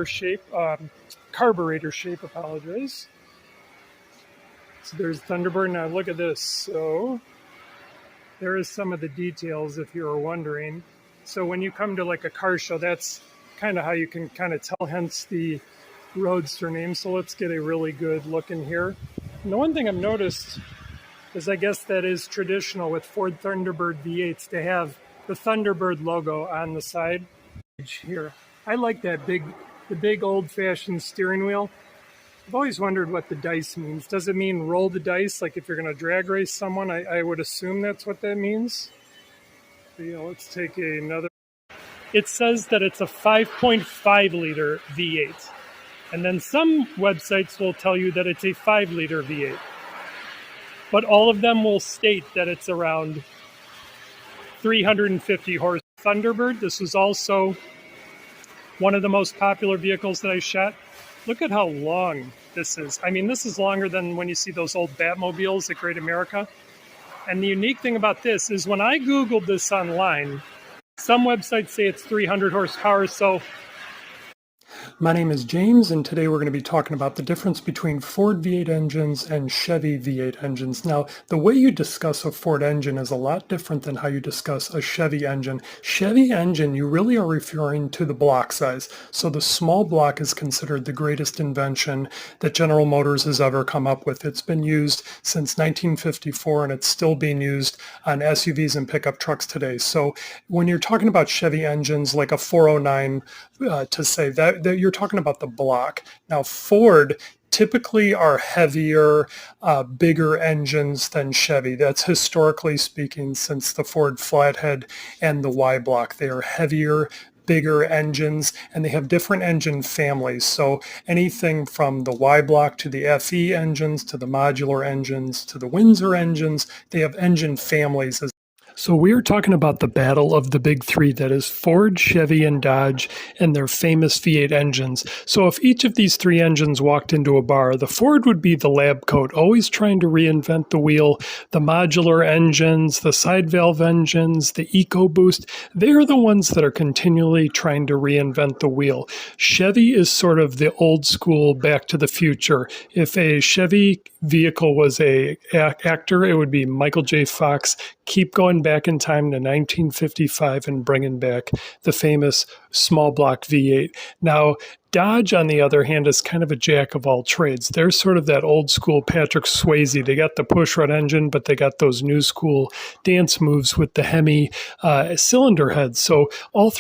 shape, carburetor shape, apologize. So there's Thunderbird. Now look at this. So there is some of the details if you were wondering. So when you come to like a car show, that's kind of how you can kind of tell, hence the Roadster name. So let's get a really good look in here. And the one thing I've noticed is, I guess that is traditional with Ford Thunderbird V8s to have the Thunderbird logo on the side here. I like that the big old-fashioned steering wheel. I've always wondered what the dice means. Does it mean roll the dice, like if you're going to drag race someone? I would assume that's what that means. So, yeah, let's take another. It says that it's a 5.5 liter V8. And then some websites will tell you that it's a 5 liter V8. But all of them will state that it's around 350 horse. Thunderbird, this was also one of the most popular vehicles that I shot. Look at how long this is. I mean, this is longer than when you see those old Batmobiles at Great America. And the unique thing about this is when I Googled this online, some websites say it's 300 horsepower. So my name is James, and today we're going to be talking about the difference between Ford V8 engines and Chevy V8 engines. Now, the way you discuss a Ford engine is a lot different than how you discuss a Chevy engine. Chevy engine, you really are referring to the block size. So the small block is considered the greatest invention that General Motors has ever come up with. It's been used since 1954, and it's still being used on SUVs and pickup trucks today. So when you're talking about Chevy engines like a 409, to say that you're talking about the block. Now, Ford typically are heavier, bigger engines than Chevy. That's historically speaking since the Ford Flathead and the Y block. They are heavier, bigger engines, and they have different engine families. So anything from the Y block to the FE engines to the modular engines to the Windsor engines, they have engine families. So we're talking about the battle of the big three, that is Ford, Chevy, and Dodge, and their famous V8 engines. So if each of these three engines walked into a bar, the Ford would be the lab coat, always trying to reinvent the wheel. The modular engines, the side valve engines, the EcoBoost, they're the ones that are continually trying to reinvent the wheel. Chevy is sort of the old school Back to the Future. If a Chevy vehicle was a actor, it would be Michael J. Fox. Keep going back in time to 1955 and bringing back the famous small block V8. Now, Dodge, on the other hand, is kind of a jack of all trades. They're sort of that old school Patrick Swayze. They got the pushrod engine, but they got those new school dance moves with the Hemi cylinder heads. So all three